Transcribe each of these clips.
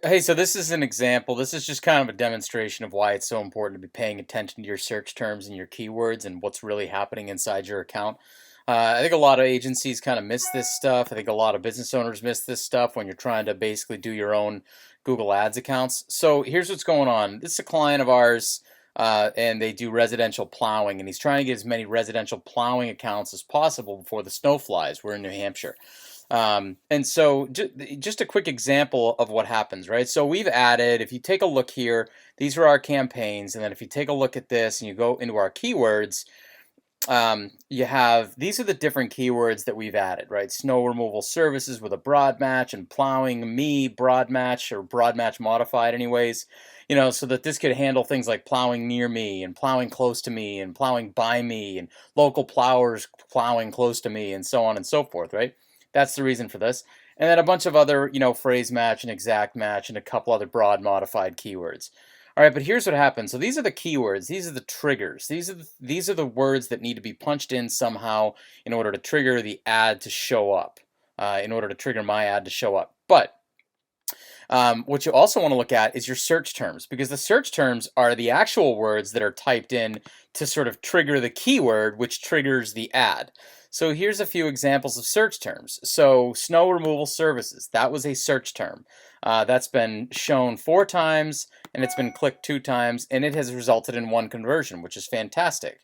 Hey, so this is an example. This is just kind of a demonstration of why it's so important to be paying attention to your search terms and your keywords and what's really happening inside your account. I think a lot of agencies kind of miss this stuff. I think a lot of business owners miss this stuff when you're trying to basically do your own Google Ads accounts. So here's what's going on. This is a client of ours, and they do residential plowing, and he's trying to get as many residential plowing accounts as possible before the snow flies. We're in New Hampshire. And so just a quick example of what happens, right? So we've added, if you take a look here, these are our campaigns. And then if you take a look at this and you go into our keywords, you have, these are the different keywords that we've added, right? Snow removal services with a broad match and plowing me broad match or broad match modified anyways, so that this could handle things like plowing near me and plowing close to me and plowing by me and local plowers plowing close to me and so on and so forth, right? That's the reason for this. And then a bunch of other, phrase match and exact match and a couple other broad modified keywords. All right, but here's what happens. So these are the keywords. These are the triggers. These are the words that need to be punched in somehow in order to trigger the ad to show up. In order to trigger my ad to show up. But what you also want to look at is your search terms, because the search terms are the actual words that are typed in to sort of trigger the keyword, which triggers the ad. So here's a few examples of search terms. So snow removal services, that was a search term. That's been shown 4 times and it's been clicked 2 times and it has resulted in 1 conversion, which is fantastic.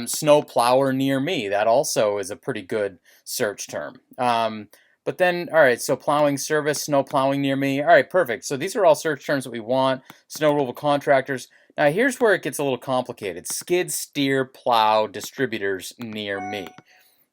Snow plower near me, that also is a pretty good search term. But then, all right, so plowing service, snow plowing near me. All right, perfect. So these are all search terms that we want. Snow removal contractors. Now here's where it gets a little complicated. Skid, steer, plow, distributors near me.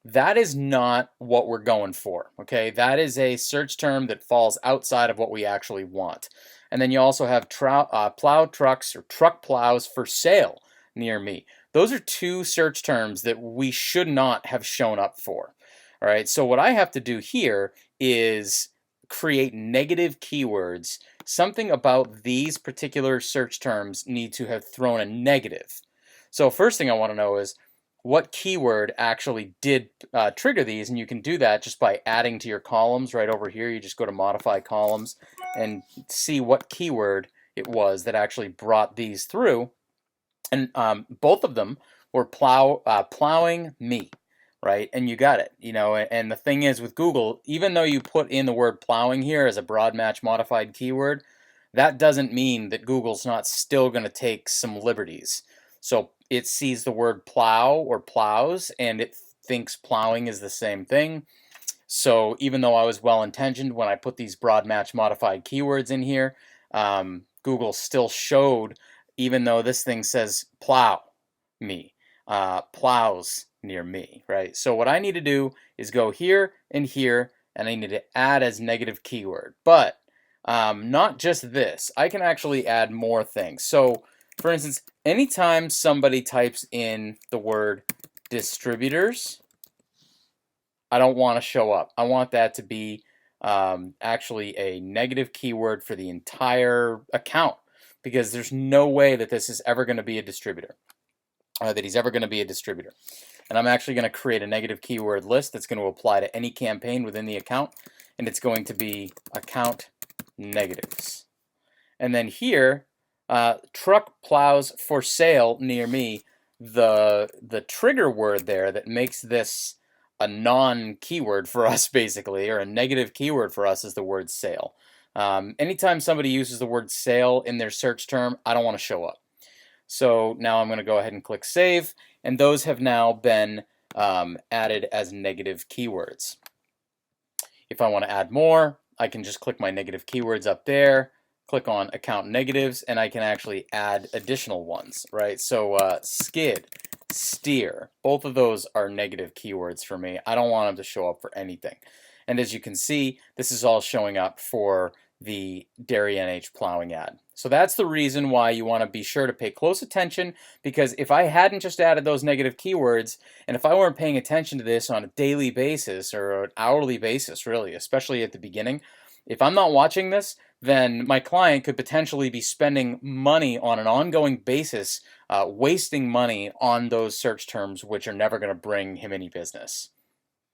That is not what we're going for, okay? That is a search term that falls outside of what we actually want. And then you also have plow trucks or truck plows for sale near me. Those are 2 search terms that we should not have shown up for. All right, so what I have to do here is create negative keywords. Something about these particular search terms need to have thrown a negative. So first thing I want to know is what keyword actually did trigger these, and you can do that just by adding to your columns right over here. You just go to modify columns and see what keyword it was that actually brought these through, and both of them were plowing me, right? And you got it, and the thing is with Google, even though you put in the word plowing here as a broad match modified keyword, that doesn't mean that Google's not still going to take some liberties. So it sees the word plow or plows and it thinks plowing is the same thing. So even though I was well intentioned when I put these broad match modified keywords in here, Google still showed, even though this thing says plow me, plows near me, right? So what I need to do is go here and here, and I need to add as negative keyword. But not just this, I can actually add more things. So for instance, anytime somebody types in the word distributors, I don't want to show up. I want that to be actually a negative keyword for the entire account, because there's no way that this is ever going to be a distributor, or that he's ever going to be a distributor. And I'm actually going to create a negative keyword list that's going to apply to any campaign within the account, and it's going to be account negatives. And then here, truck plows for sale near me, the trigger word there that makes this a non-keyword for us, basically, or a negative keyword for us, is the word sale. Anytime somebody uses the word sale in their search term, I don't want to show up. So now I'm going to go ahead and click save, and those have now been added as negative keywords. If I want to add more, I can just click my negative keywords up there, click on account negatives, and I can actually add additional ones, right? So skid, steer, both of those are negative keywords for me. I don't want them to show up for anything. And as you can see, this is all showing up for the Dairy NH plowing ad. So that's the reason why you want to be sure to pay close attention, because if I hadn't just added those negative keywords, and if I weren't paying attention to this on a daily basis or an hourly basis, really, especially at the beginning, if I'm not watching this, then my client could potentially be spending money on an ongoing basis, wasting money on those search terms which are never going to bring him any business.